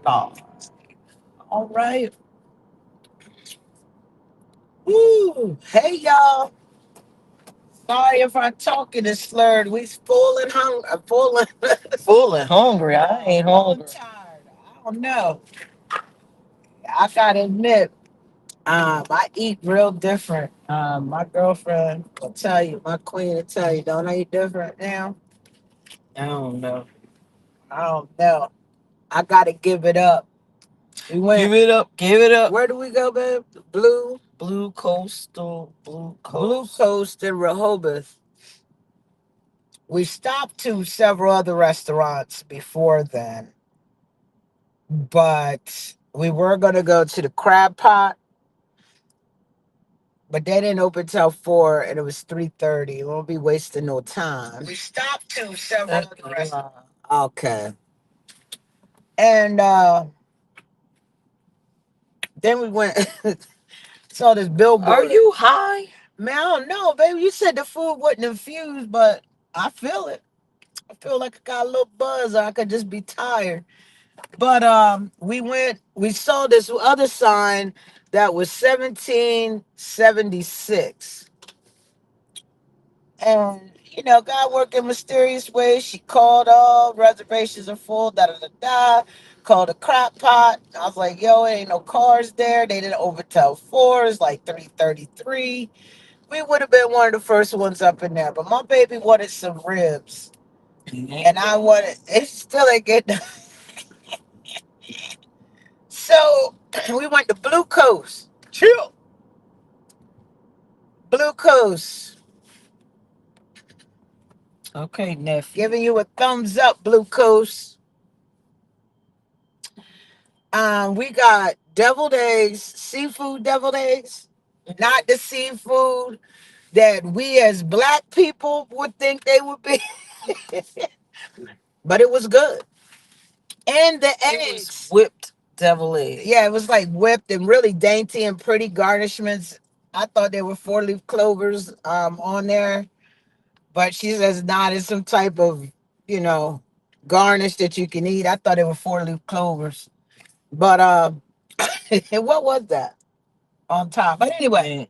Oh, all right. Woo. Hey, y'all. Sorry if our talking is slurred. We full and hungry. Full and, full and hungry. I ain't hungry. I'm tired. I don't know. I gotta admit, I eat real different. My girlfriend will tell you, my queen will tell you, don't I eat different now? I don't know. I don't know. I gotta give it up. We went. Give it up. Give it up. Where do we go, babe? Blue Coast in Rehoboth. We stopped to several other restaurants before then, but we were gonna go to the Crab Pot, but they didn't open till 4, and it was 3:30. We won't be wasting no time. We stopped to several other restaurants. Okay, and then we went saw this billboard. Are you high? Man, I don't know, baby. You said the food wasn't infused, but I feel it. I feel like I got a little buzz. Or I could just be tired. But we saw this other sign that was 1776. And God worked in mysterious ways. She called, all reservations are full, da da da da. Called a crap pot. I was like, yo, ain't no cars there. They didn't overtell 4. It's like 3:33. We would have been one of the first ones up in there. But my baby wanted some ribs. And I wanted, it still ain't getting. So we went to Blue Coast. Chill. Blue Coast. Okay, nephew. Giving you a thumbs up, Blue Coast. We got deviled eggs, seafood deviled eggs, not the seafood that we as black people would think they would be, but it was good. And the eggs, whipped devil eggs. Yeah, it was like whipped and really dainty and pretty garnishments. I thought there were 4-leaf clovers on there, but she says not. It's some type of you know garnish that you can eat. I thought it were 4-leaf clovers, but what was that on top? But anyway,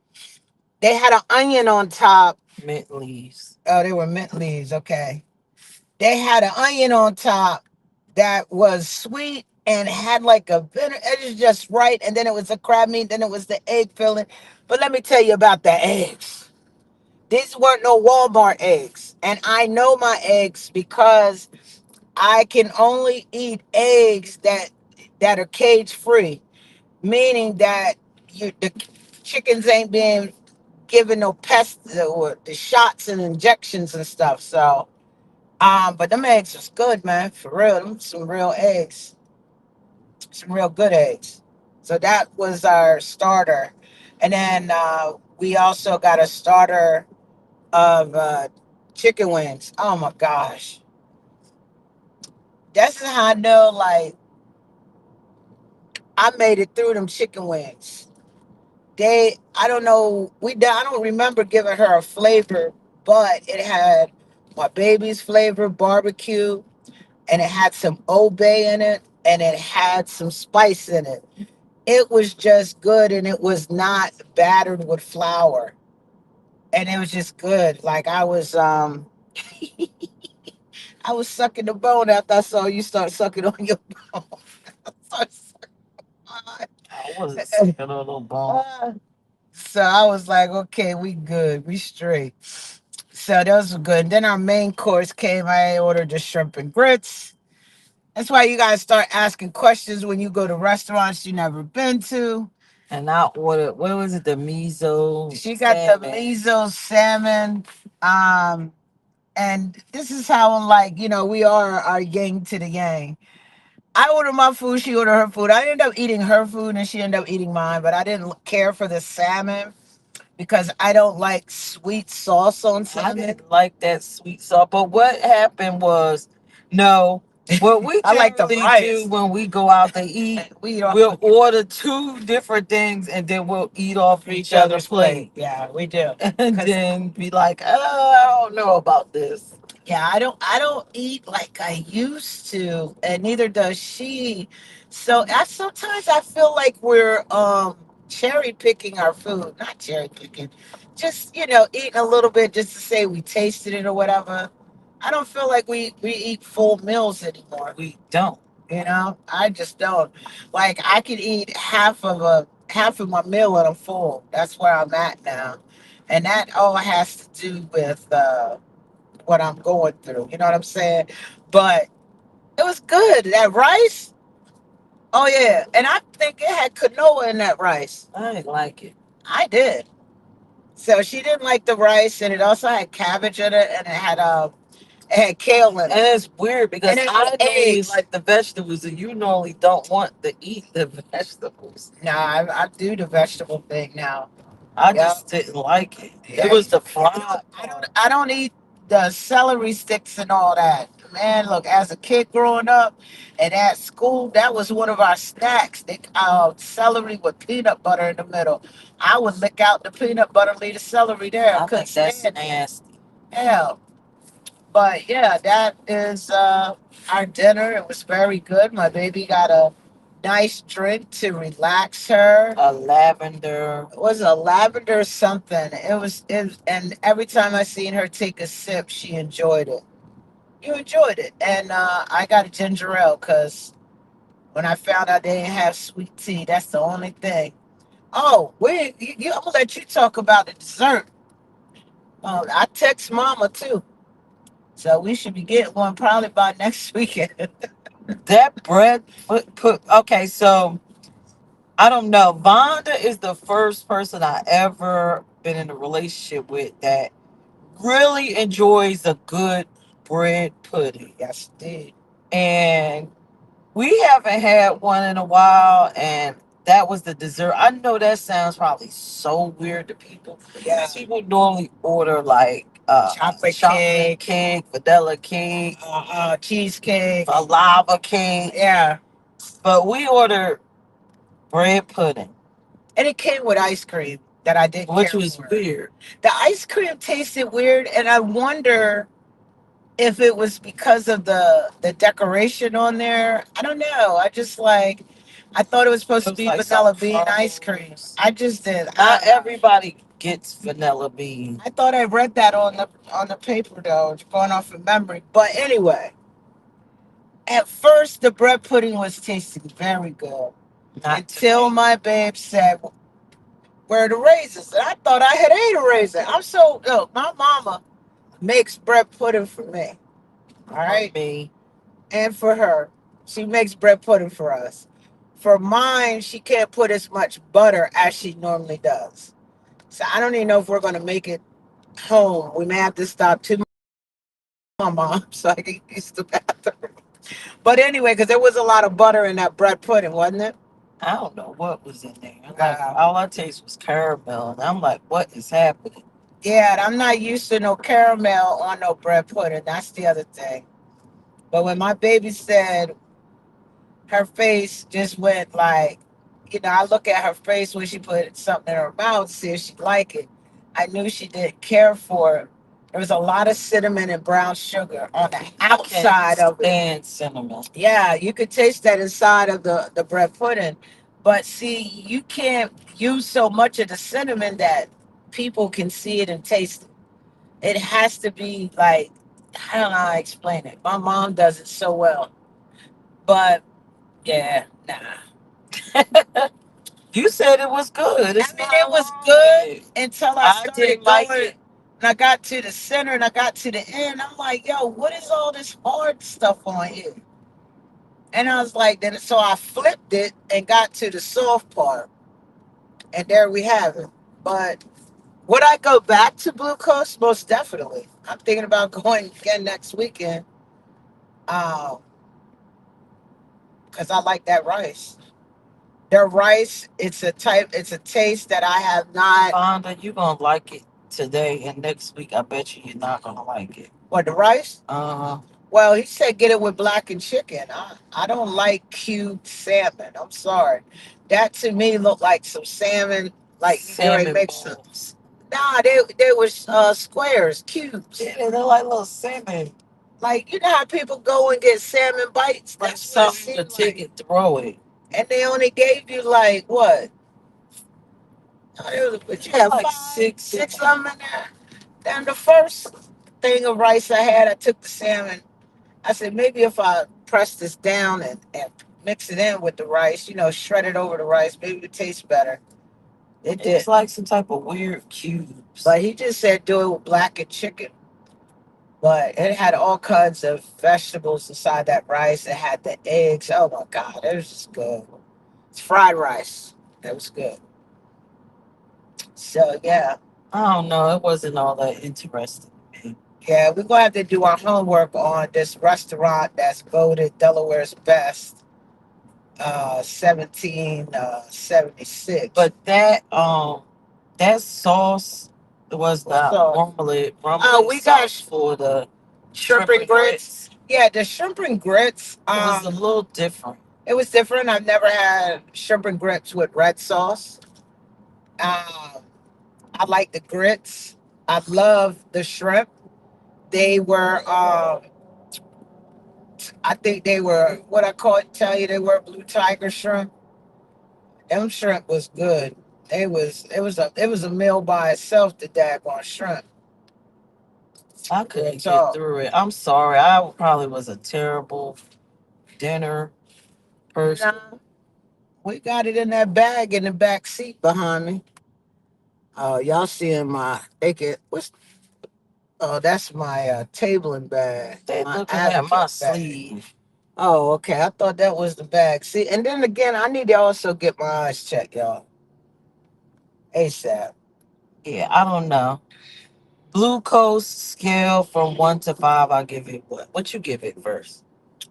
they had an onion on top. Mint leaves. Oh, they were mint leaves. Okay. They had an onion on top that was sweet and had like a bitter edge just right. And then it was the crab meat. Then it was the egg filling. But let me tell you about the eggs. These weren't no Walmart eggs. And I know my eggs because I can only eat eggs that are cage free, meaning that the chickens ain't being given no pests or the shots and injections and stuff. So but them eggs was good, man. For real. Them some real eggs. Some real good eggs. So that was our starter. And then we also got a starter of chicken wings. Oh my gosh. That's how I know like I made it through them chicken wings. I don't know, I don't remember giving her a flavor, but it had my baby's flavor, barbecue, and it had some Old Bay in it, and it had some spice in it. It was just good, and it was not battered with flour, and it was just good. Like I was sucking the bone after I saw you start sucking on your bone. I wasn't sucking on no bone. So I was like, okay, we good, we straight. So those were good. And then our main course came. I ordered the shrimp and grits. That's why you guys start asking questions when you go to restaurants you never been to. And I ordered, what was it, the miso? She got salmon. The miso salmon. Um, and this is how I'm like, we are our yang to the yang. I ordered my food, she ordered her food. I ended up eating her food and she ended up eating mine, but I didn't care for the salmon because I don't like sweet sauce on salmon. I didn't like that sweet sauce. But what happened was, no. What we I like the generally do rice when we go out to eat, we'll order two different things and then we'll eat off each other's plate. Yeah, we do. And then be like, oh, I don't know about this. Yeah, I don't eat like I used to, and neither does she. So I sometimes I feel like we're cherry picking our food. Not cherry picking. Just, eating a little bit just to say we tasted it or whatever. I don't feel like we eat full meals anymore. We don't. I just don't. Like I could eat half of my meal and I'm full. That's where I'm at now. And that all has to do with what I'm going through. You know what I'm saying? But it was good. That rice, oh yeah. And I think it had canola in that rice. I didn't like it. I did. So she didn't like the rice, and it also had cabbage in it, and it had kale in it. And it's weird because I normally like the vegetables, and you normally don't want to eat the vegetables. Nah, I do the vegetable thing now. I just didn't like it. It was the fried. I don't eat the celery sticks and all that. Man, look, as a kid growing up and at school, that was one of our snacks. Celery with peanut butter in the middle. I would lick out the peanut butter, leave the celery there. I couldn't think that's stand it. Nasty. Hell. But yeah, that is our dinner. It was very good. My baby got a nice drink to relax her. A lavender. It was a lavender something. And every time I seen her take a sip, she enjoyed it. You enjoyed it. And I got a ginger ale because when I found out they didn't have sweet tea, that's the only thing. Oh, I'm gonna let you talk about the dessert. I text Mama too. So we should be getting one probably by next weekend. That bread put okay, so I don't know. Vonda is the first person I ever been in a relationship with that really enjoys a good bread pudding. Yes, indeed. And we haven't had one in a while, and that was the dessert. I know that sounds probably so weird to people. Yeah. People normally order like chocolate cake, vanilla cake, cheesecake, a lava cake. Yeah. But we ordered bread pudding. And it came with ice cream that I didn't which care was for. Weird. The ice cream tasted weird, and I wonder if it was because of the decoration on there. I don't know. I thought it was supposed to be like vanilla bean ice cream. I just did. Not everybody gets vanilla bean. I thought I read that on the paper though, going off of memory. But anyway, at first the bread pudding was tasting very good. Not until my babe said, "Where are the raisins?" And I thought I had ate a raisin. My mama makes bread pudding for me. All right. For me. And for her. She makes bread pudding for us. For mine, she can't put as much butter as she normally does. So I don't even know if we're going to make it home. We may have to stop to my mom so I can use the bathroom. But anyway, because there was a lot of butter in that bread pudding, wasn't it? I don't know what was in there. Like all I taste was caramel, and I'm like, what is happening? Yeah, and I'm not used to no caramel on no bread pudding. That's the other thing. But when my baby said her face just went like, I look at her face when she put something in her mouth to see if she like it. I knew she didn't care for it. There was a lot of cinnamon and brown sugar on the outside of it. And cinnamon. Yeah, you could taste that inside of the bread pudding. But see, you can't use so much of the cinnamon that people can see it and taste it. It has to be like, I don't know how to explain it. My mom does it so well. But yeah, nah. You said it was good. It was good until I started didn't like going. It. And I got to the center and I got to the end. I'm like, yo, what is all this hard stuff on here? And I was like, then so I flipped it and got to the soft part. And there we have it. But would I go back to Blue Coast? Most definitely. I'm thinking about going again next weekend. Um, because I like that rice. Their rice, it's a taste that I have not. Fonda, you gonna like it today and next week. I bet you're not gonna like it. What, the rice? Uh huh. Well, he said get it with blackened chicken. I don't like cubed salmon. I'm sorry. That to me looked like some salmon, like you get ready to Salmon make some. balls. Nah, they were squares, cubes. Yeah, they look like little salmon. Like you know how people go and get salmon bites. Like That's what it something to seemed take like. and throw it. And they only gave you like what? It was, but you It's have like five, six. six of them in there. Then the first thing of rice I had, I took the salmon. I said maybe if I press this down and mix it in with the rice, shred it over the rice, maybe it would taste better. It It was did. like some type of weird cubes. But he just said do it with blackened chicken. But it had all kinds of vegetables inside that rice. It had the eggs. Oh my God, it was just good. It's fried rice. It was good. So yeah, I don't know. It wasn't all that interesting to me. yeah, we're gonna have to do our homework on this restaurant that's voted Delaware's best, 1776. But that sauce was What the sauce? rumbling We got sauce for the shrimp shrimp and and grits. grits. Yeah, the shrimp and grits. It was a little different. It was different. I've never had shrimp and grits with red sauce. Um, I like the grits. I love the shrimp. They were, I think they were what I call it. Tell you they were blue tiger shrimp. Them shrimp was good. It was a meal by itself. The daggone shrimp. I Real couldn't get talk. through it. I'm sorry. I probably was a terrible dinner person. Nah, we got it in that bag in the back seat behind me. Oh, y'all seeing my? They get what's? Oh, that's my tabling bag, They my looking at my advocate bag. sleeve. Oh, okay. I thought that was the bag. See, and then again, I need to also get my eyes checked, y'all. ASAP. Yeah, I don't know. Glucose scale from 1 to 5. I'll give it what? What you give it first?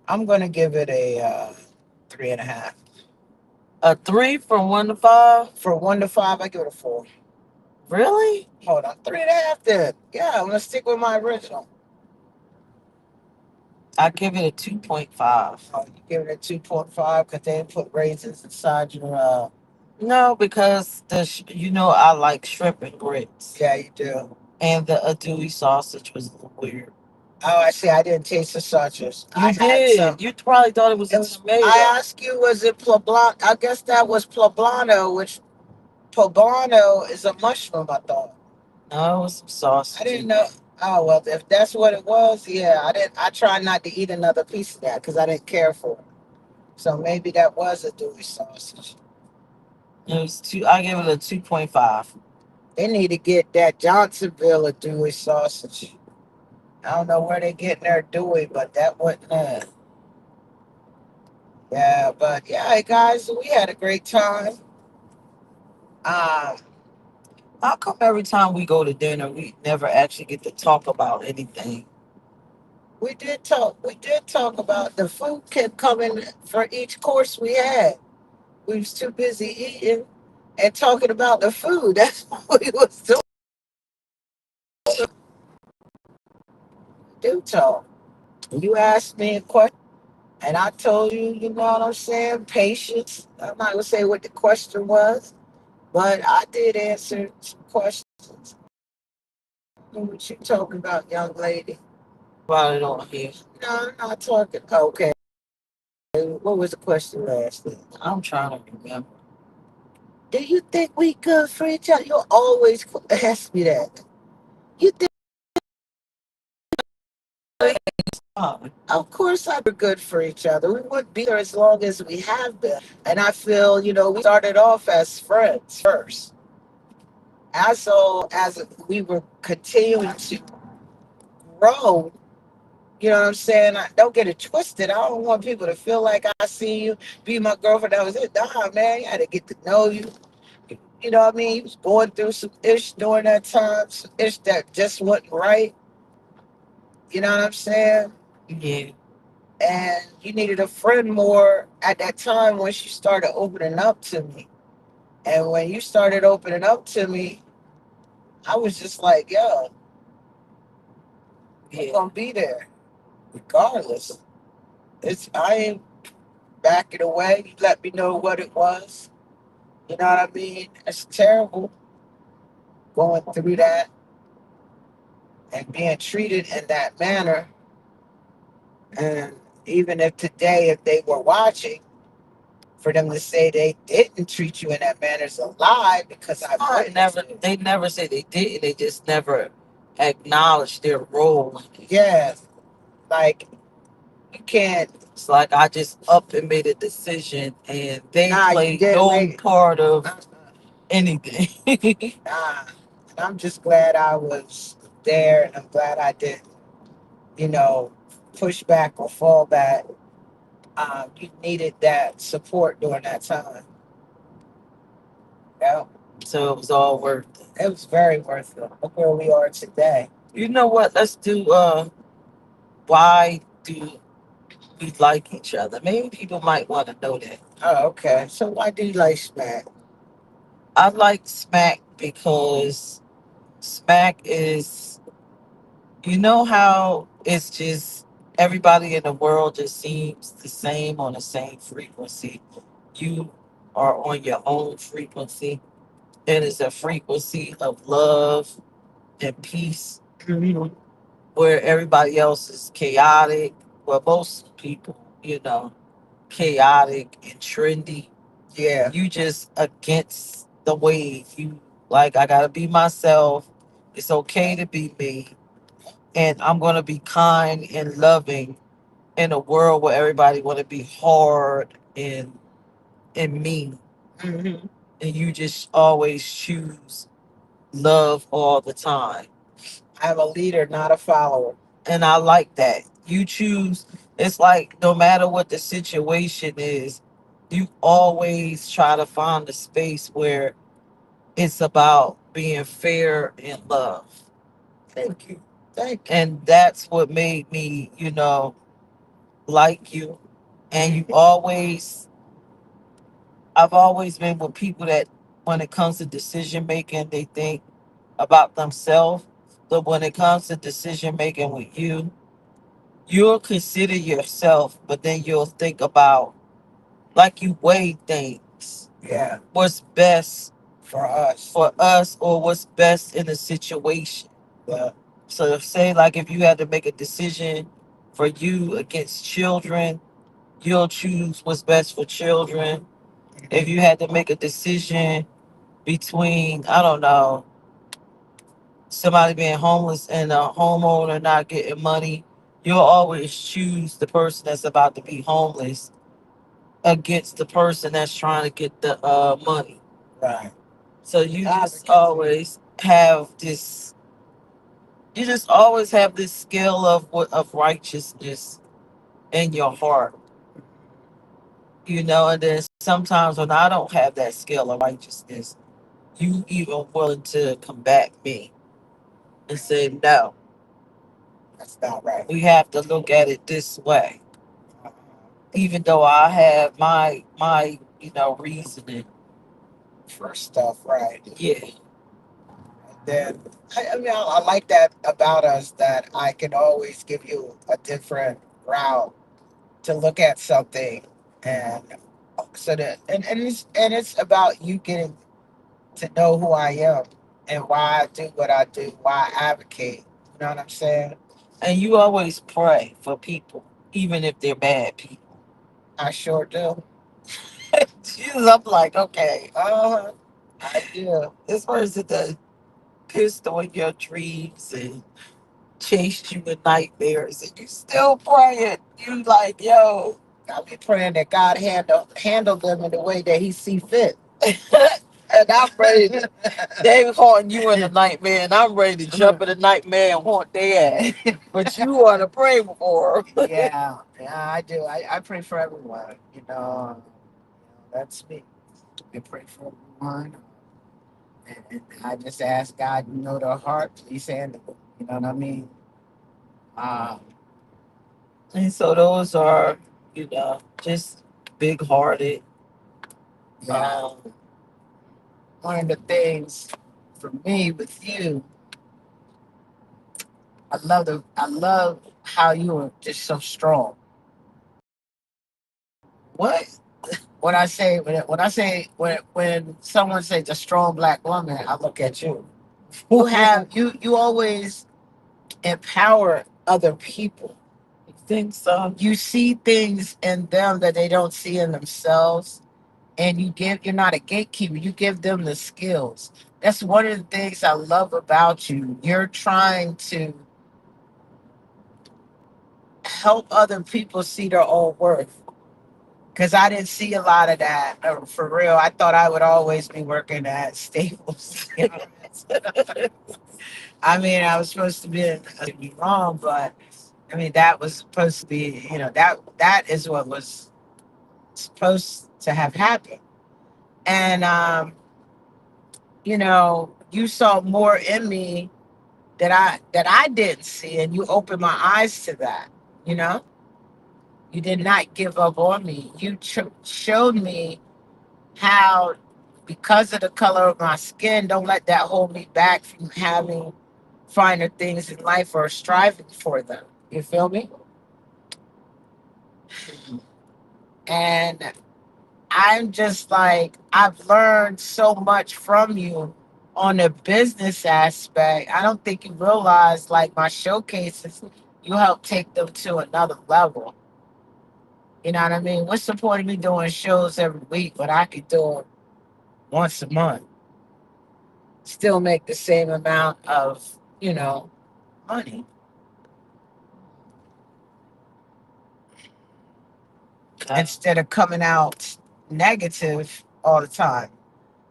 I'm gonna give it a 3.5. A 3 from 1 to 5. For 1 to 5, I give it a 4. Really? Hold on, 3.5 then. Yeah, I'm gonna stick with my original. I give it a 2.5. Oh, you give it a 2.5 because they didn't put raisins inside your. No, because I like shrimp and grits, Yeah, you do. and the andouille sausage was a little weird. Oh, I see. I didn't taste the sausages. I You had some. did. You probably thought it was It a was. I tomato. asked you, was it poblano? I guess that was poblano, which poblano is a mushroom. I thought. No, it was some I sausage didn't in know. there. Oh well, if that's what it was, yeah, I didn't. I tried not to eat another piece of that because I didn't care for it. So maybe that was a Dewey sausage. It was two. I gave it a 2.5. They need to get that Johnsonville a Dewey sausage. I don't know where they getting their Dewey, but that wasn't it. Yeah, but yeah, hey, guys, we had a great time. Um, How come every time we go to dinner, we never actually get to talk about anything? we did talk. We did talk about the food kept coming for each course we had. We was too busy eating and talking about the food. That's what we was doing. Do talk. You asked me a question, and I told you. You know what I'm saying? Patience. I'm not gonna say what the question was, but I did answer some questions. What you talking about, young lady? About it on here. No, I'm not talking. Okay. What was the question last thing? I'm trying to remember. Do you think we good for each other? You always ask me that. You think? Oh, Of course, we're good for each other. We would be there as long as we have been. And I feel, we started off as friends first. As we were continuing to grow, you know what I'm saying? Don't get it twisted. I don't want people to feel like I see you, be my girlfriend. That was it. Nah, man, you had to get to know you. You know what I mean? He was going through some ish during that time, some ish that just wasn't right. You know what I'm saying? yeah. And you needed a friend more at that time when she started opening up to me. And when you started opening up to me, I was just like, yo, I'm Yeah. gonna be there. regardless, it's I ain't backing away. You let me know what it was. You know what I mean? It's terrible going through that and being treated in that manner. And even if today, if they were watching, for them to say they didn't treat you in that manner is a lie because I I witnessed never. it. They never said they didn't. They just never acknowledged their role in it. Yeah, like you can't. It's like I just up and made a decision, and they Nah, you played didn't no make. part of Uh, anything. nah, and I'm just glad I was there, and I'm glad I didn't, you know, push back or fall back. You needed that support during that time. Yeah, So it was all worth it. it was very worth it. Look where we are today. You know what? Let's do. Why do we like each other? Maybe people might want to know that. Oh, okay. So why do you like Smack? I like Smack because Smack is, you know how it's just everybody in the world just seems the same on the same frequency. You are on your own frequency. It is a frequency of love and peace Mhm. where everybody else is chaotic. Well, most people, chaotic and trendy. Yeah. You just against the wave. You like, I gotta be myself. It's okay to be me. And I'm gonna be kind and loving in a world where everybody wanna be hard and mean. Hmm. And you just always choose love all the time. I'm a leader, not a follower. And I like that. You choose, it's like no matter what the situation is, you always try to find a space where it's about being fair and love. Thank you. Thank you. And that's what made me, like you. And I've always been with people that when it comes to decision making, they think about themselves. But when it comes to decision making with you, you'll consider yourself, but then you'll think about, like, you weigh things. Yeah, What's best for us. for us or what's best in the situation. Yeah. So say like if you had to make a decision for you against children, you'll choose what's best for children. If you had to make a decision between, I don't know, somebody being homeless and a homeowner not getting money, you'll always choose the person that's about to be homeless against the person that's trying to get the money. Right. So you just Advocacy. always have this. You just always have this skill of righteousness in your heart, And then sometimes when I don't have that skill of righteousness, you even willing to combat me and say no. That's not right. We have to look at it this way, Uh-uh. even though I have my reasoning. For stuff, right? Yeah, And then I mean, I like that about us that I can always give you a different route to look at something, and so that and it's about you getting to know who I am and why I do what I do, why I advocate. You know what I'm saying? and you always pray for people, even if they're bad people. I sure do. Jesus, I'm like, okay, I do. this person that pissed on your dreams and chased you in nightmares, and you still praying. You like, yo. I'll be praying that God handle them in the way that He see fit. And I'm ready to, they haunting you in the nightmare, and I'm ready to jump in the nightmare and haunt their ass. But you want to pray for 'em. Yeah, yeah, I do. I pray for everyone. That's me. I pray for everyone, and I just ask God, their heart, please handle it. You know what I mean? Um, And so those are, just big hearted. yeah. One of the things for me with you, I love how you are just so strong. What? When someone says a strong black woman, I look at you. You always empower other people. You think so? You see things in them that they don't see in themselves, and you're not a gatekeeper. You give them the skills. That's one of the things I love about you. You're trying to help other people see their own worth. Because I didn't see a lot of that, for real. I thought I would always be working at Staples. I mean, I was supposed to be wrong, but I mean that was supposed to be, that is what was supposed to have happened. And you saw more in me that I didn't see, and you opened my eyes to that. You know, you did not give up on me. You showed me how, because of the color of my skin, don't let that hold me back from having finer things in life or striving for them. You feel me? And I'm just like, I've learned so much from you on the business aspect. I don't think you realize, like, my showcases, you help take them to another level. You know what I mean? What's the point of me doing shows every week, but I could do it once a month, still make the same amount of, money, instead of coming out negative all the time.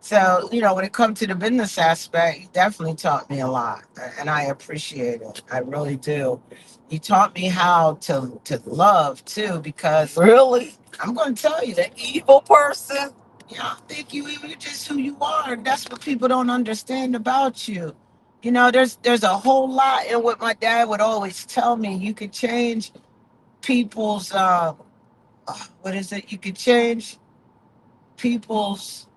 So, when it comes to the business aspect, you definitely taught me a lot, and I appreciate it. I really do. You taught me how to love too, because Really? I'm going to tell you that, Evil person? I think you're just who you are. That's what people don't understand about you. There's a whole lot in what my dad would always tell me. You could change people's what is it? You could change people's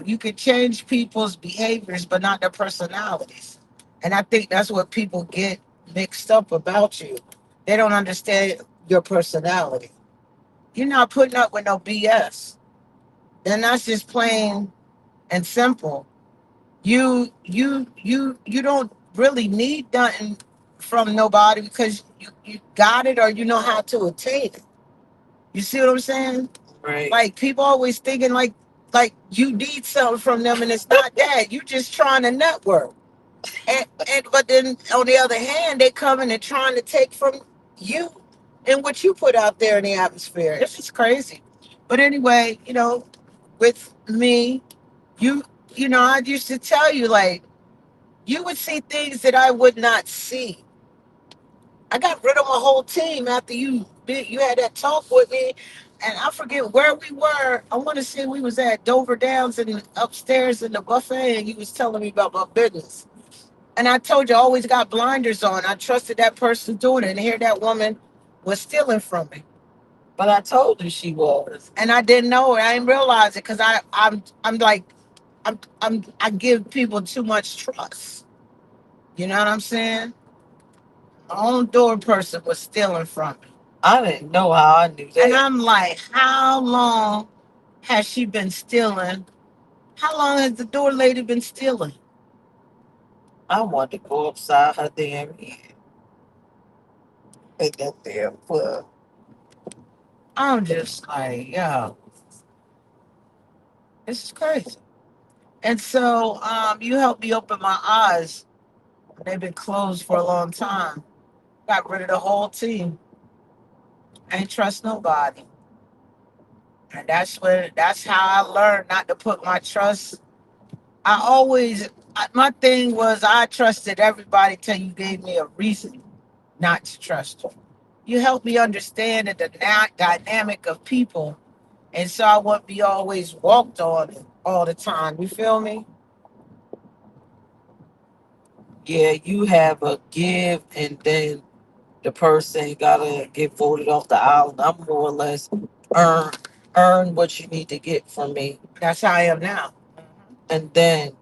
you could change people's behaviors, but not their personalities. And I think that's what people get mixed up about you. They don't understand your personality. You're not putting up with no BS. And that's just plain and simple. You don't really need nothing from nobody, because you got it, or you know how to attain it. You see what I'm saying? Right. Like, people always thinking like you need something from them, and it's not that. You just trying to network. And but then on the other hand, they coming and trying to take from you and what you put out there in the atmosphere. It's just crazy. But anyway, with me, you I used to tell you, like, you would see things that I would not see. I got rid of my whole team after you had that talk with me, and I forget where we were. I want to say we was at Dover Downs and upstairs in the buffet, and you was telling me about my business. And I told you I always got blinders on. I trusted that person doing it, and here that woman was stealing from me, But I told you she was. and I didn't know it. I didn't realize it, because I'm like, I give people too much trust. You know what I'm saying? My own door person was stealing from me. I didn't know how I knew And that. I'm like, how long has she been stealing? How long has the door lady been stealing? I wanted to go upside her damn head. At that damn club. I'm just like, yo, this is crazy. And so, you helped me open my eyes. They've been closed for a long time. Got rid of the whole team. Ain't trust nobody. And that's how I learned not to put my trust. My thing was, I trusted everybody till you gave me a reason not to trust you. You helped me understand the dynamic of people, and so I wouldn't be always walked on all the time. You feel me? Yeah, you have a give and then the person gotta get voted off the island. I'm more or less earn earn what you need to get from me. That's how I am now. And then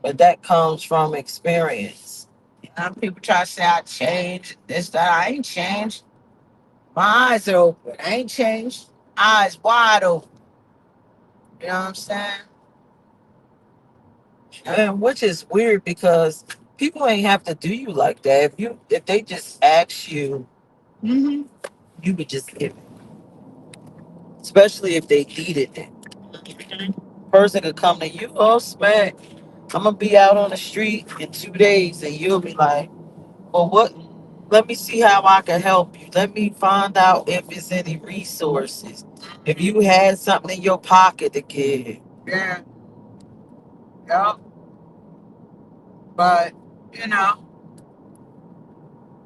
but that comes from experience. People try to say I changed this, that. I ain't changed. My eyes are open. I ain't changed. Eyes wide open. You know what I'm saying? And which is weird because people ain't have to do you like that. If they just ask you, Mm-hmm. you would just give it. Especially if they needed it. Person could come to you, oh smack, I'm gonna be out on the street in 2 days, and you'll be like, well, what? Let me see how I can help you. Let me find out if it's any resources. If you had something in your pocket to give. Yeah. Yeah. But you know,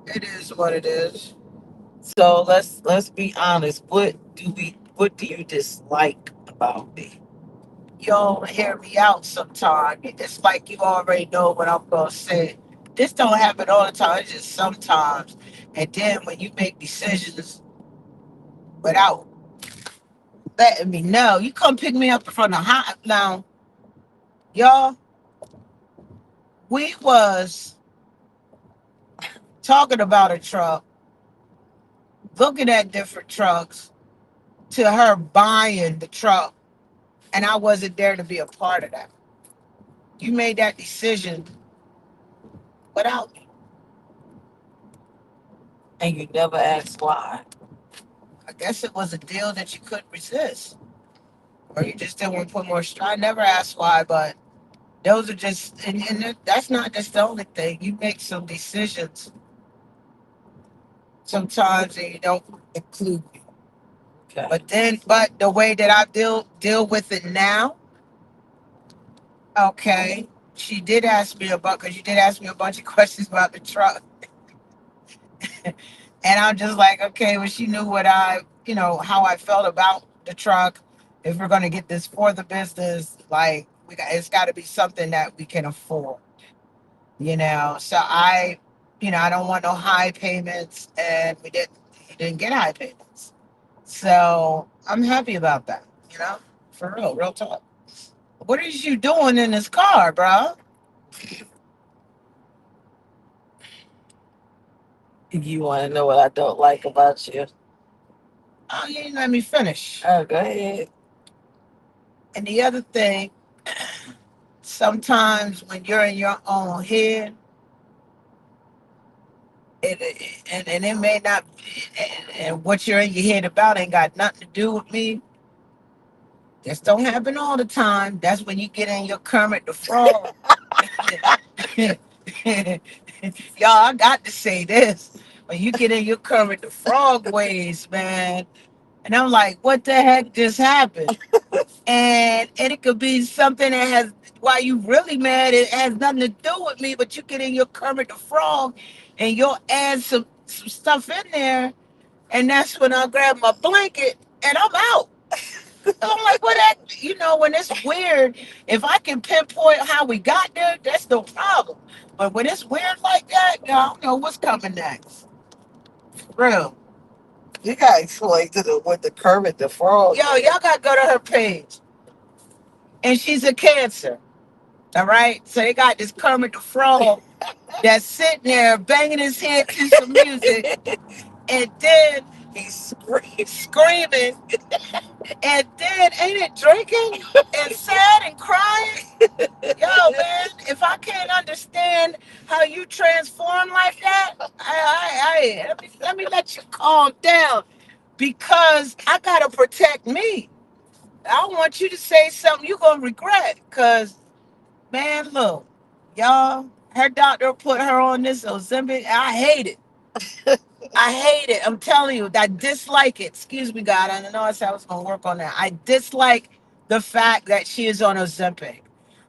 it is what it is. So let's be honest. What do you dislike about me? You don't hear me out sometime. It's like you already know what I'm gonna say. This don't happen all the time. It's just sometimes. And then when you make decisions without letting me know, you come pick me up from the hot now, y'all. We was talking about a truck, looking at different trucks, to her buying the truck, and I wasn't there to be a part of that. You made that decision without me. And you never ask why. I guess it was a deal that you couldn't resist, or you just didn't want to put more. I never asked why, but those are just, and that's not just the only thing. You make some decisions sometimes, and you don't include me. Okay. But the way that I deal with it now, okay. She did ask me about, because you did ask me a bunch of questions about the truck, and I'm just like, okay, well, she knew what how I felt about the truck. If we're gonna get this for the business, like it's got to be something that we can afford. So I don't want no high payments, and we didn't get high payments. So I'm happy about that, for real talk. What is you doing in this car, bro? You want to know what I don't like about you? Oh, you didn't let me finish. Oh, go ahead. And the other thing, sometimes when you're in your own head, and it may not, and what you're in your head about ain't got nothing to do with me. This don't happen all the time. That's when you get in your Kermit the Frog. Y'all, I got to say this. When you get in your Kermit the Frog ways, man. And I'm like, what the heck just happened? And it could be something that has, why you really mad, it has nothing to do with me, but you get in your Kermit the Frog and you'll add some stuff in there. And that's when I grab my blanket and I'm out. I'm like, what that, when it's weird, if I can pinpoint how we got there, that's no problem. But when it's weird like that, I don't know what's coming next. For real. You got to explain to the what the Kermit the Frog. Yo, y'all got to go to her page. And she's a Cancer. All right? So they got this Kermit the Frog that's sitting there banging his head to some music. And then He's screaming. screaming. And then ain't it drinking and sad and crying? Yo, man, if I can't understand how you transform like that, let me let you calm down, because I gotta protect me. I don't want you to say something you're gonna regret. Cause, man, look, y'all, her doctor put her on this Ozempic. I hate it. I hate it. I'm telling you, I dislike it. Excuse me, God. I know I said I was gonna work on that. I dislike the fact that she is on Ozempic.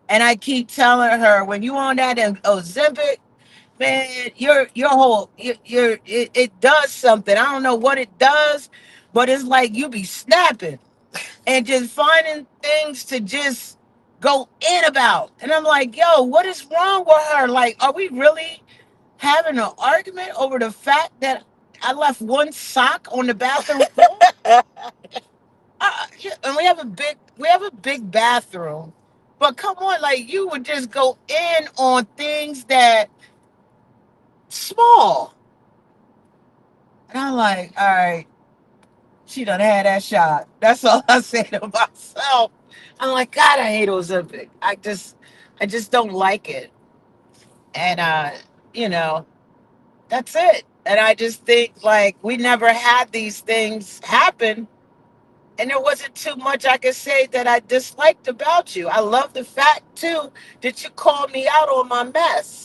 And I keep telling her, when you on that Ozempic, man, your whole it does something. I don't know what it does, but it's like you be snapping and just finding things to just go in about. And I'm like, yo, what is wrong with her? Like, are we really having an argument over the fact that I left one sock on the bathroom floor? Yeah, and we have a big bathroom. But come on, like you would just go in on things that small. And I'm like, all right, she done had that shot. That's all I say to myself. I'm like, God, I hate Ozempic. I just don't like it. And you know, that's it. And I just think like we never had these things happen. And there wasn't too much I could say that I disliked about you. I love the fact too that you called me out on my mess.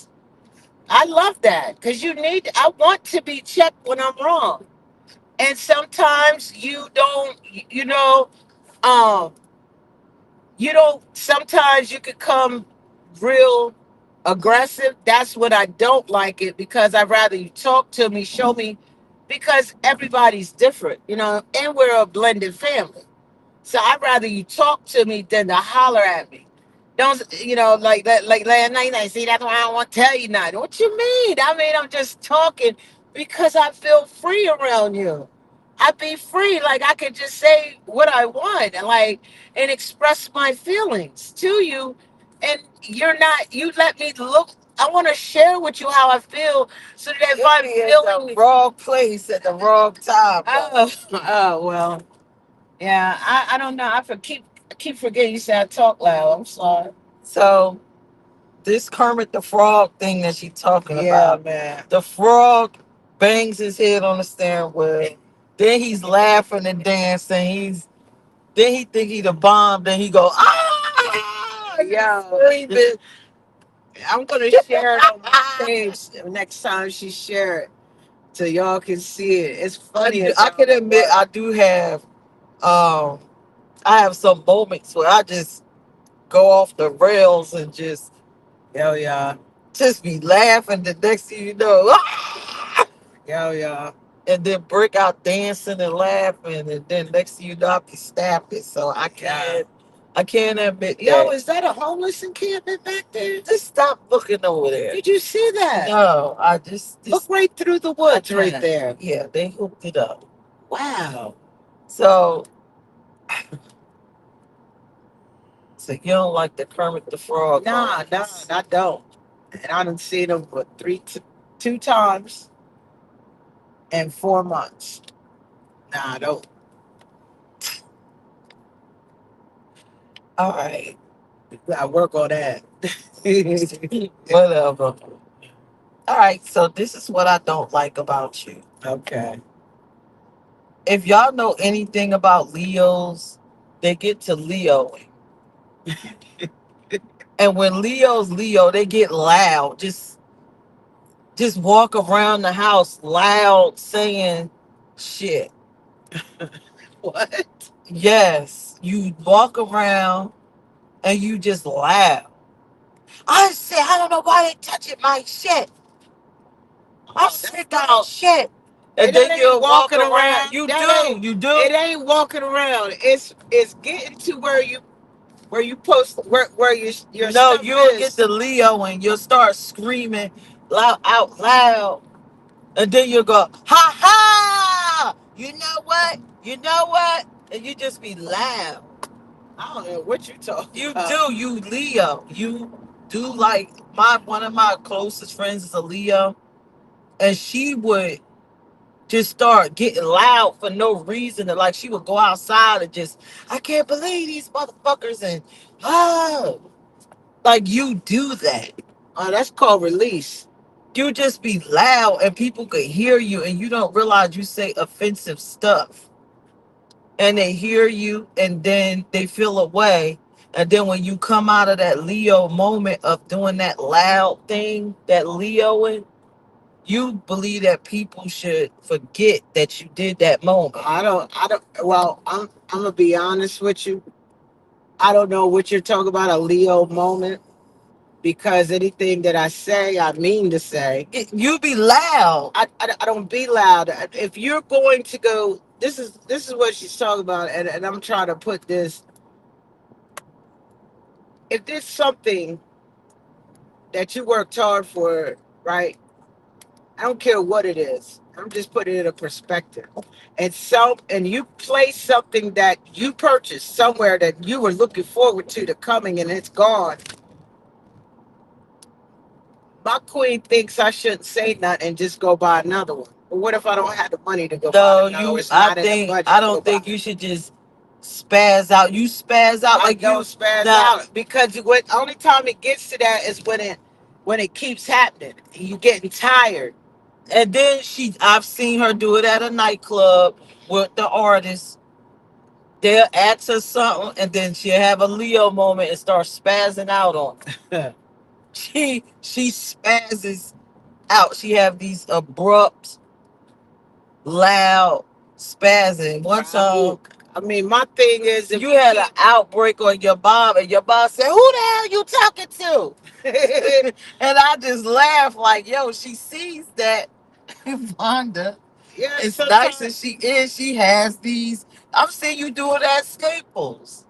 I love that because you need. I want to be checked when I'm wrong, and sometimes you don't. Um, you don't. Sometimes you could come real aggressive. That's what I don't like it because I'd rather you talk to me, show me, because everybody's different, and we're a blended family. So I'd rather you talk to me than to holler at me. Don't like last night? I see that's why I don't want to tell you nothing. What you mean? I mean, I'm just talking because I feel free around you. I be free, like I can just say what I want and and express my feelings to you. And you're not. You let me look. I want to share with you how I feel, so that if I'm Be at feeling the wrong place at the wrong time. oh well, yeah, I don't know. I keep forgetting you said I talk loud. I'm sorry. So this Kermit the Frog thing that she talking Yeah, about, man. the frog bangs his head on the steering wheel. Then he's laughing and dancing. Then he think he the bomb. Then he go Yeah. screaming. I'm gonna share it on my page next time she share it so y'all can see it. It's funny as I hell. can admit I do have um I have some moments where I just go off the rails and Yo, yeah. just be laughing. The next thing you know, Yo, yeah. and then break out dancing and laughing, and then next thing you know, I be snapping. So Yeah. I can't admit Yo, that. is that a homeless encampment back there? Just stop looking over there. Did you see that? No, I Look just right through the I woods right can't. there. Yeah, they hooked it up. Wow. So, so you don't like the Kermit the Frog Nah, nah, moments? I don't. And I done seen them for two times in 4 months. Nah, I don't. All right, I work on that. whatever. All right, so this is what I don't like about you. Okay. If y'all know anything about Leos, they get to Leo. And when Leo's Leo, they get loud. Just walk around the house loud saying shit. What? Yes, you walk around and you just laugh. I said, I don't know why they touching my shit. I'm Oh, sick of shit. And that then ain't you walk walking around. around. You That do, ain't. you It do. ain't walking around. It's getting to where you post where your No, stuff you'll get is. the Leo and you'll start screaming loud out loud. And then you'll go, ha ha! You know what? You know what? And you just be loud. I don't know what you talking You about. do, you Leo. You do like my one of my closest friends is a Leo. And she would just start getting loud for no reason. And like she would go outside and just, I can't believe these motherfuckers and oh like you do that. Oh, that's called release. You just be loud and people could hear you and you don't realize you say offensive stuff. And they hear you and then they feel away. And then when you come out of that Leo moment of doing that loud thing, that Leoing, you believe that people should forget that you did that moment. I don't. Well, I'm gonna be honest with you. I don't know what you're talking about, a Leo moment, because anything that I say, I mean to say. You be loud. I don't be loud. If you're going to go, this is what she's talking about, and I'm trying to put this. If there's something that you worked hard for, right? I don't care what it is. I'm just putting it in a perspective. And you place something that you purchased somewhere that you were looking forward to coming and it's gone. My queen thinks I shouldn't say nothing and just go buy another one. But what if I don't have the money to go buy No, another? Or you. it's not in the budget I to go don't buy. think you should just spaz out. You spaz out I like don't you. spaz Now, out because what only time it gets to that is when it keeps happening. You getting tired. and then I've seen her do it at a nightclub with the artist. They'll ask her something, and then she'll have a Leo moment and start spazzing out on her. She spazzes out. She have these abrupt, loud spazzing. One time, I mean, my thing is, if you had an outbreak on your mom, and your mom said, "Who the hell you talking to?" And I just laughed like, "Yo, she sees that Vonda, yeah, as nice sometimes as she is, she has these. I'm seeing you do it at Staples.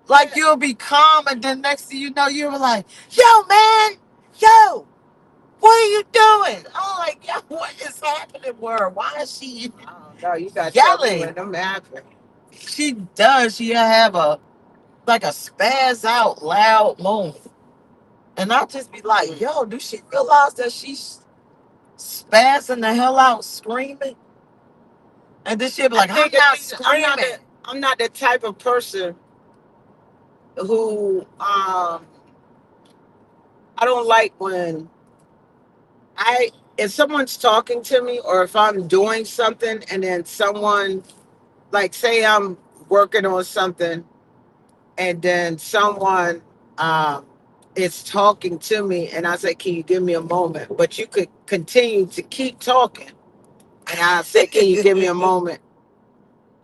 Like yeah, you'll be calm, and then next thing you know, you're like, "Yo, man, yo, what are you doing?" I'm like, "Yo, what is happening with her? Why is she I don't know. You got to tell me yelling?" when them happen. She does. She'll have a like a spaz out loud moment, and I'll just be like, "Yo, do she realize that she's spazzing the hell out, screaming?" And then she'll be I like, "I'm think the not thing, screaming." I'm not the type of person who I don't like when I if someone's talking to me or if I'm doing something and then someone like say I'm working on something and then someone um is talking to me and I say, "Can you give me a moment?" But you could continue to keep talking. And I say, "Can you give me a moment?"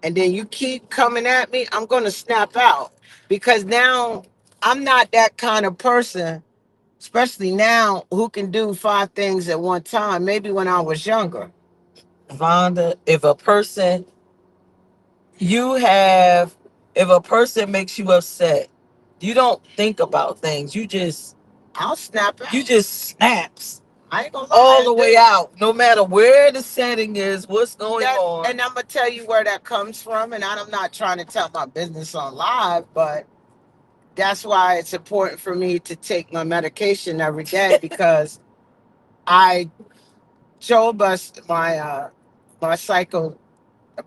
And then you keep coming at me, I'm gonna snap out. Because now I'm not that kind of person, especially now, who can do five things at one time. Maybe when I was younger. Vonda, you have, if a person makes you upset, you don't think about things. I'll snap out. You just snaps I ain't gonna lie. all the way out, no matter where the setting is, what's going on. And I'm gonna tell you where that comes from. And I'm not trying to tell my business on live, but that's why it's important for me to take my medication every day because I told us my psycho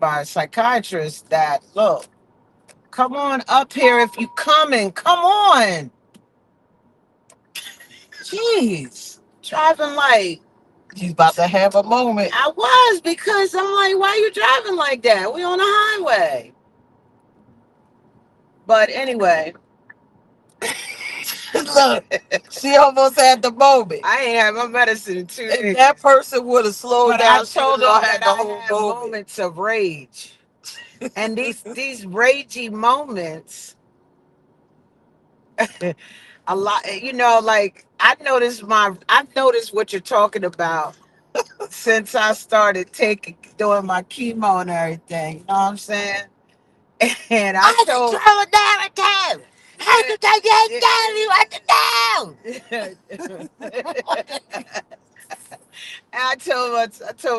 my psychiatrist that look, come on up here if you coming. Come on. Jeez. Driving like She's about to have a moment. I was because I'm like, why you driving like that? We on the highway. But anyway, Look, she almost had the moment. I ain't had my medicine in 2 days. If that person would have slowed But I down, she told would them have that had the I whole had moment. moments of rage. And these ragey moments, a lot, like I've noticed what you're talking about since I started doing my chemo and everything. You know what I'm saying? And I told control narrative. How did I get you at the And I told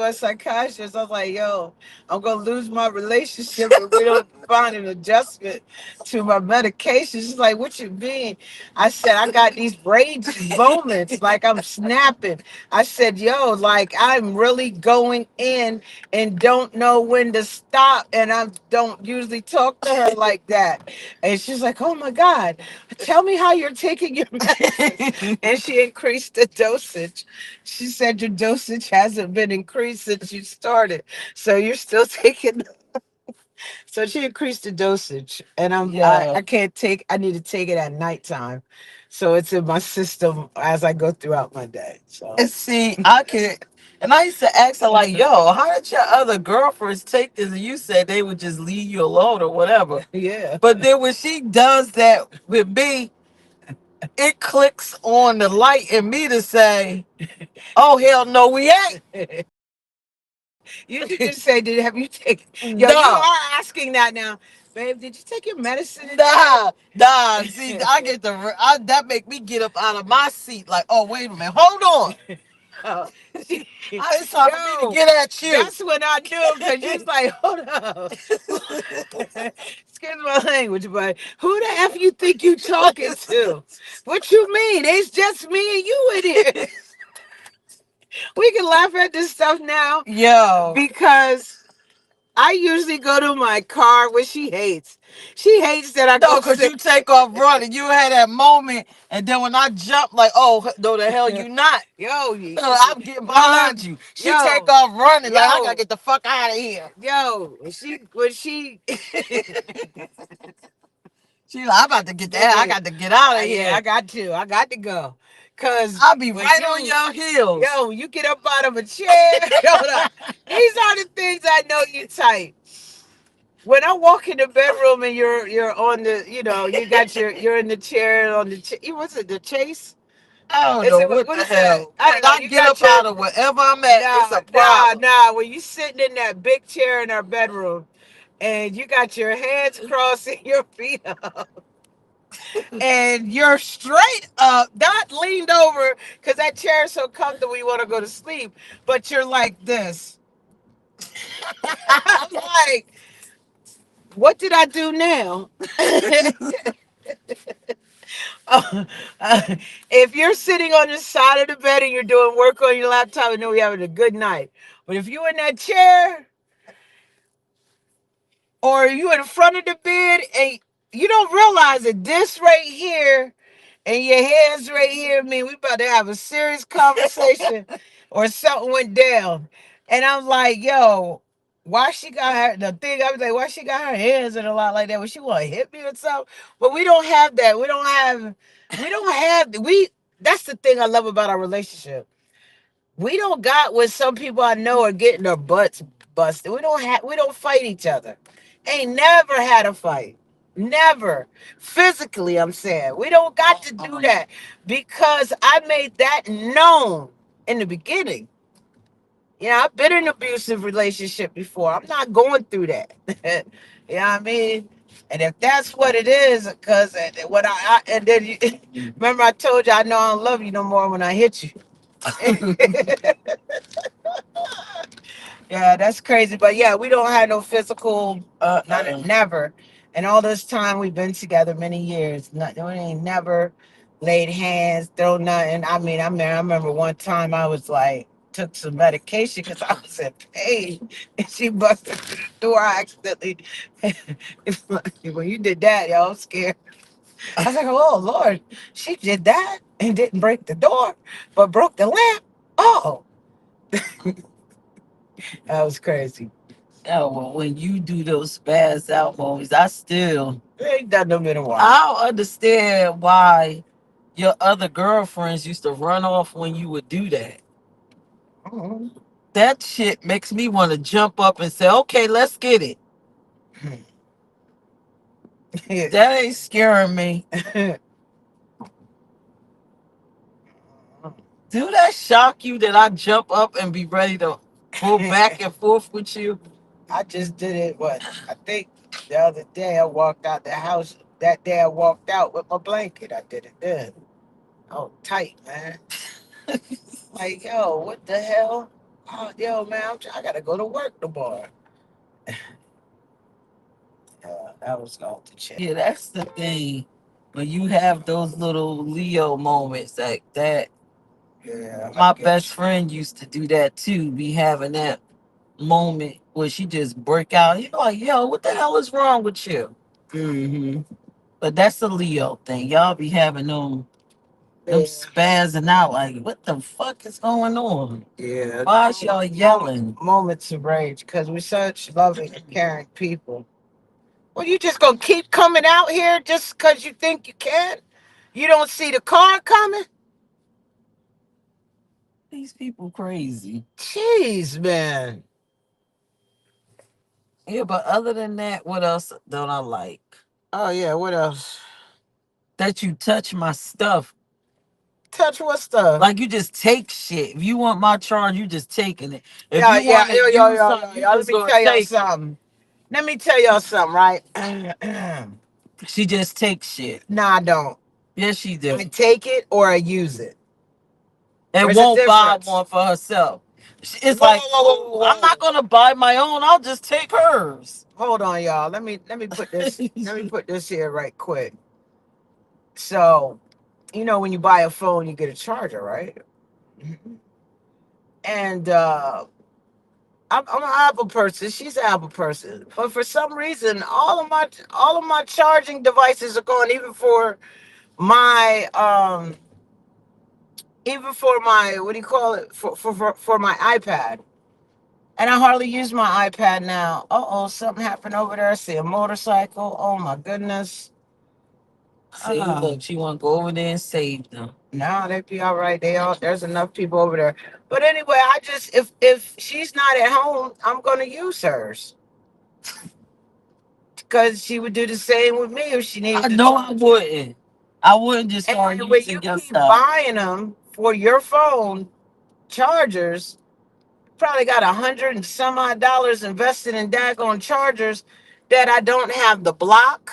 my psychiatrist, I was like, "Yo, I'm gonna lose my relationship if we don't find an adjustment to my medication." She's like, "What you mean?" I said, "I got these rage moments, like I'm snapping." I said, "Yo, like I'm really going in and don't know when to stop, and I don't usually talk to her like that." And she's like, "Oh my God, tell me how you're taking your medicine." And she increased the dosage. She said your dosage hasn't been increased since you started. So you're still taking. So she increased the dosage. And I Yeah. can't take I need to take it at nighttime. So it's in my system as I go throughout my day. So And see, I could, and I used to ask her like, "Yo, how did your other girlfriends take this?" And you said they would just leave you alone or whatever. yeah. But then when she does that with me, it clicks on the light in me to say, "Oh hell no, we ain't." You should just say, "Did have you taken?" Yo, you No, are asking that now, babe. Did you take your medicine today? nah. See, I get that make me get up out of my seat like, "Oh wait a minute, hold on." Oh, she, It's time for me to yo, get at you. that's when I knew because you was like, hold up. Excuse my language, but who the F you think you talking to? What you mean? It's just me and you in here. We can laugh at this stuff now Yo. because I usually go to my car, which she hates. She hates that I go No, because sit. you take off running. You had that moment, and then when I jump, like, oh, no, the hell you not. Yo, I'm getting behind you. She take yo, off running, like, I got to yo, get the fuck out of here. yo. When she She like, I'm about to get that. I got to get out of yeah, here. I got to go. Cause I'll be when right on your heels. yo, you get up out of a chair. Hold up. These are the things I know you type. When I walk in the bedroom and you're on the, you got you're in the chair on the what's it, the chase? I don't Is know it what what the is that? hell. I When don't know. I You get got up your out of wherever I'm at, it's a problem. when you sitting in that big chair in our bedroom and you got your hands crossed and your feet up and you're straight up, not leaned over because that chair is so comfortable you want to go to sleep, but you're like this. I'm like, what did I do now? Uh, if you're sitting on the side of the bed and you're doing work on your laptop, I know you're having a good night. But if you're in that chair or you in front of the bed and you don't realize that this right here and your hands right here mean we about to have a serious conversation or something went down. And I'm like, yo, why she got her the thing I was like, why she got her hands in a lot like that? Was she want to hit me or something? But we don't have that. We that's the thing I love about our relationship. We don't got what some people I know are getting their butts busted. We don't fight each other. Ain't never had a fight. Never. Physically, I'm saying. We don't got to do that because I made that known in the beginning. I've been in an abusive relationship before. I'm not going through that. You know what I mean? And if that's what it is, because what and then remember I told you I know I don't love you no more when I hit you. Yeah, that's crazy. But yeah, we don't have no physical, not never. And all this time we've been together many years, we ain't never laid hands, throw nothing. I remember one time I was like, took some medication because I was in pain, and she busted through the door. I accidentally, when you did that, yo, I'm scared. I was like, oh Lord, she did that and didn't break the door, but broke the lamp. Oh, that was crazy. Oh, well, when you do those spaz out moments, I still Ain't done them in a while. I don't understand why your other girlfriends used to run off when you would do that. Mhm. That shit makes me want to jump up and say, "Okay, let's get it." That ain't scaring me. Do that shock you that I jump up and be ready to go back and forth with you? I just did it. What I think the other day I walked out the house. That day I walked out with my blanket. I did it then. Oh, tight, man. Like, yo, what the hell? Oh, yo, man, I gotta go to work tomorrow. That was off the chain. Yeah, that's the thing. When you have those little Leo moments like that, Yeah, I my get best friend used to do that too. Be having that moment where she just break out. You're like, yo, what the hell is wrong with you? you. Mm-hmm. But that's a Leo thing. Y'all be having them Yeah, spazzing out like, what the fuck is going on? yeah. Why is y'all yelling? Moments of rage because we're such loving and caring people. Well, you just gonna keep coming out here just because you think you can? You don't see the car coming? These people crazy. Jeez, man. Yeah, but other than that, what else don't I like? Oh yeah, what else? That you touch my stuff. Touch what stuff? Like you just take shit. If you want my charge, you just taking it. If Yeah, you yeah, want to yo, yo, use yo, something, yo, you yo. Let just me gonna tell y'all take it. something. Let me tell y'all something, right? She just takes shit. No, I don't. Yes, she I do. take it or I use it. and There's a won't buy difference. one for herself. It's Whoa, whoa, like, whoa, whoa, oh, whoa, I'm not whoa. gonna buy my own. I'll just take hers. Hold on, y'all. Let me put this. Let me put this here right quick. So, when you buy a phone, you get a charger, right? Mhm. And I'm an Apple person. She's an Apple person. But for some reason, all of my charging devices are going. Even for my what do you call it, for my iPad. And I hardly use my iPad now. Oh, something happened over there. I see a motorcycle. Oh my goodness. See, look, she want to go over there and save them. No, they'd be all right. There's enough people over there. But anyway, I just if she's not at home, I'm gonna use hers because she would do the same with me if she I needed to know I charge. wouldn't. I wouldn't just start And when you using your keep stuff. buying them for your phone chargers, probably got 100 and some odd dollars invested in daggone chargers that I don't have the block.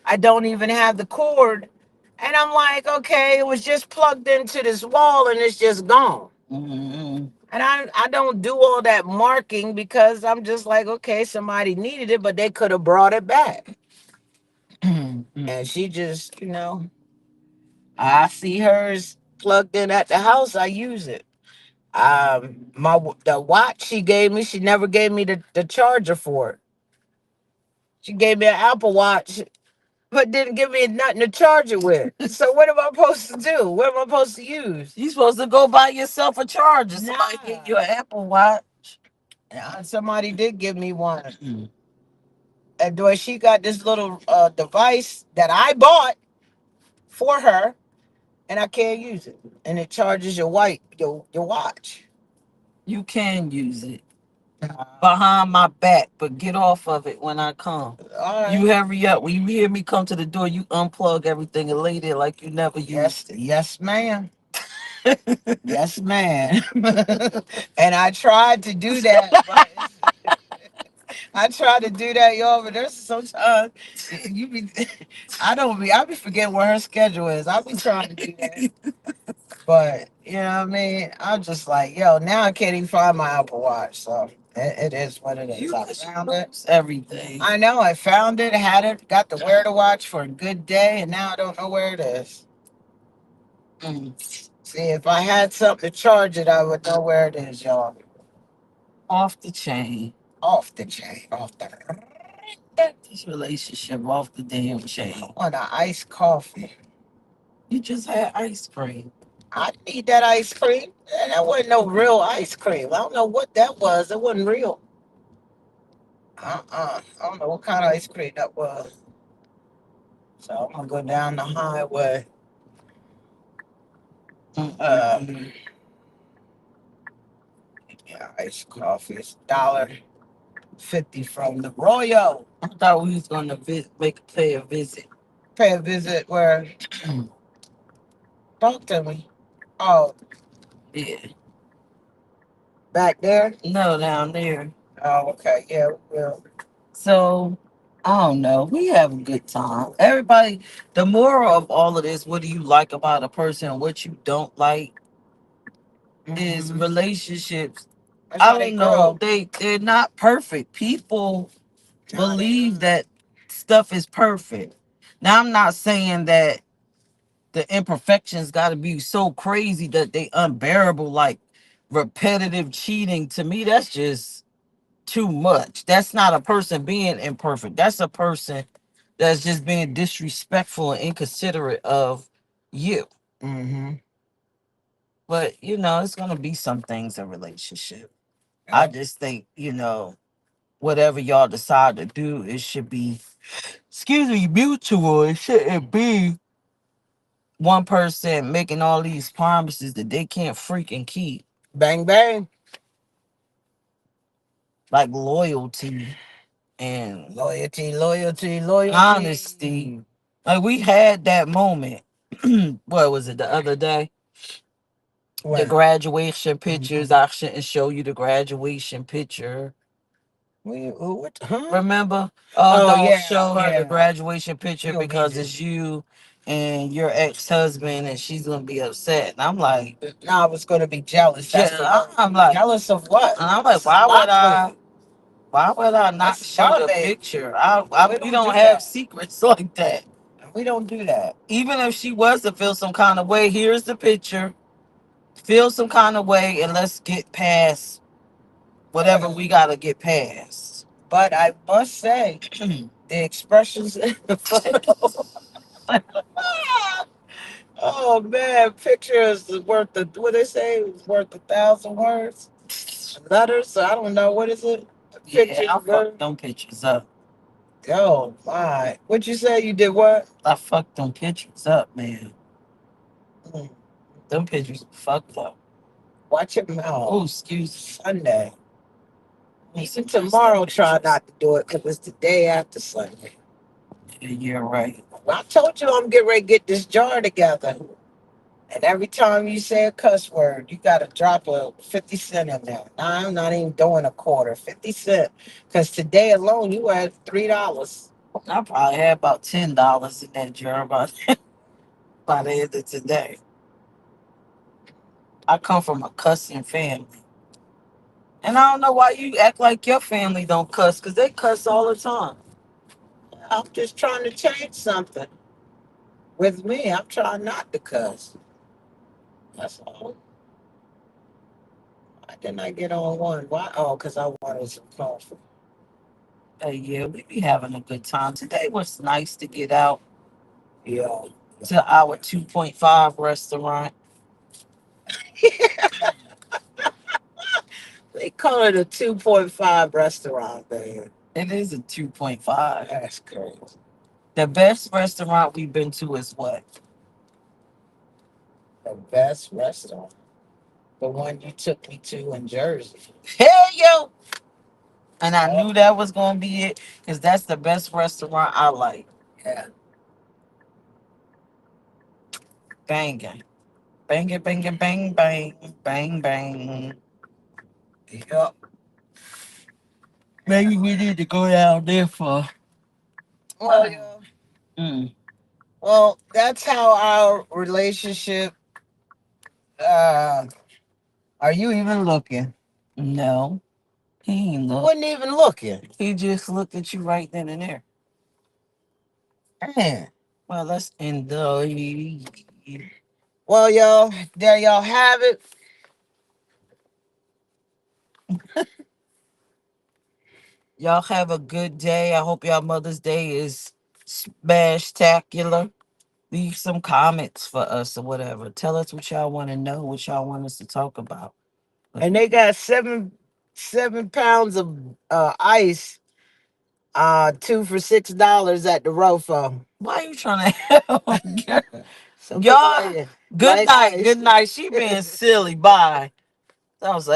I don't even have the cord. And I'm like, okay, it was just plugged into this wall and it's just gone. Mm-hmm. And I don't do all that marking because I'm just like, okay, somebody needed it, but they could have brought it back. And she just, I see hers plugged in at the house. I use it. The watch she gave me, she never gave me the charger for it. She gave me an Apple Watch, but didn't give me nothing to charge it with. So what am I supposed to do? What am I supposed to use? You supposed to go buy yourself a charger. Somebody Nah. give you an Apple Watch. Yeah, somebody did give me one. And boy, she got this little device that I bought for her, and I can't use it. And it charges your watch. You can use it Uh, behind my back, but get off of it when I come. all right. You hurry up. When you hear me come to the door, you unplug everything and lay there like you never Yes, used it. yes, ma'am. Yes, ma'am. And I tried to do that, but I try to do that, y'all, but there's sometimes you be I be forgetting what her schedule is. I be trying to do that. But you know what I mean? I'm just like, yo, now I can't even find my Apple Watch. So it is what it is. You I just found it. lose everything. I know I found it, had it, got to wear the watch for a good day, and now I don't know where it is. Mm. See, if I had something to charge it, I would know where it is, y'all. Off the chain. Off the chain. Off the This relationship off the damn chain. on the iced coffee. You just had ice cream. I need that ice cream. And that wasn't no real ice cream. I don't know what that was. It wasn't real. I don't know what kind of ice cream that was. So I'm gonna go down the highway. Uh, yeah, iced coffee is $1.50 from the Royal. I thought we was gonna pay a visit. Pay a visit where talk to me. Oh, Yeah. back there? No, down there. Oh, okay. Yeah, well. So I don't know. We have a good time. Everybody, the moral of all of this, what do you like about a person? What you don't like is Mhm. relationships. That's I how they don't know. grow. They're not perfect. People No, they believe not. that stuff is perfect. Now I'm not saying that the imperfections got to be so crazy that they unbearable, like repetitive cheating. To me, that's just too much. That's not a person being imperfect. That's a person that's just being disrespectful and inconsiderate of you. Mm-hmm. But it's gonna be some things in relationship. I Yep. just think, whatever y'all decide to do, it should be, excuse me, mutual. It shouldn't be one person making all these promises that they can't freaking keep. Bang bang. Like loyalty and Loyalty, loyalty, loyalty. honesty. Like we had that moment. What was it the other day? The When? graduation pictures. Mhm. I shouldn't show you the graduation picture. What? Huh? Remember? Oh, Oh don't yeah, show her the yeah. graduation picture You gonna be because just it's you and your ex-husband, and she's gonna be upset. And I'm like, No, I was gonna be jealous. That's the yeah, word. I'm like, Jealous of what? and I'm like, This is my pussy. why would I not That's show my the baby. picture? We We don't don't do have that. secrets like that. We don't do that. Even if she was to feel some kind of way, here's the picture. Feel some kind of way, and let's get past whatever we gotta get past. But I must say, the expressions in the photo. Oh man, pictures is worth what they say is worth 1,000 words. Letters. So I don't know what is it. Yeah, Pictures. I fucked them pictures up. Oh my! What you say? You did what? I fucked them pictures up, man. Mm. Them pictures were fucked up. Watch your mouth. Oh, excuse Sunday. me. Even tomorrow, try not to do it because it's the day after Sunday. Yeah, you're right. Well, I told you I'm getting ready to get this jar together. And every time you say a cuss word, you got to drop a 50 cent in there. Now, I'm not even doing a quarter, 50 cent. Because today alone, you had $3. I probably had about $10 in that jar by the end of today. I come from a cussing family. And I don't know why you act like your family don't cuss, because they cuss all the time. I'm just trying to change something. With me, I'm trying not to cuss. That's all. Why didn't I get on one? Why? Oh, because I wanted some coffee. Yeah, we be having a good time. Today was nice to get out Yeah. to our 2.5 restaurant. They call it a 2.5 restaurant, man. It is a 2.5. That's crazy. The best restaurant we've been to is what? The best restaurant. The one you took me to in Jersey. Hey, yo! And I knew that was going to be it, because that's the best restaurant I like. Yeah. Banging. Banging, banging, bang, bang, bang, bang. Yep. Maybe we need to go down there for. Well, yeah. Mm, Well, that's how our relationship. Uh, are you even looking? no, he ain't look. Wasn't even looking. He just looked at you right then and there. Man. Well, let's end the. Well, y'all, there y'all have it. Y'all have a good day. I hope y'all Mother's Day is smash-tacular. Leave some comments for us or whatever. Tell us what y'all want to know, what y'all want us to talk about. And they got 7 pounds of ice, 2 for $6 at the Rofo. Why are you trying to help? Some people Y'all, like it. good Like night. ice. Good night. She being silly. Bye. That was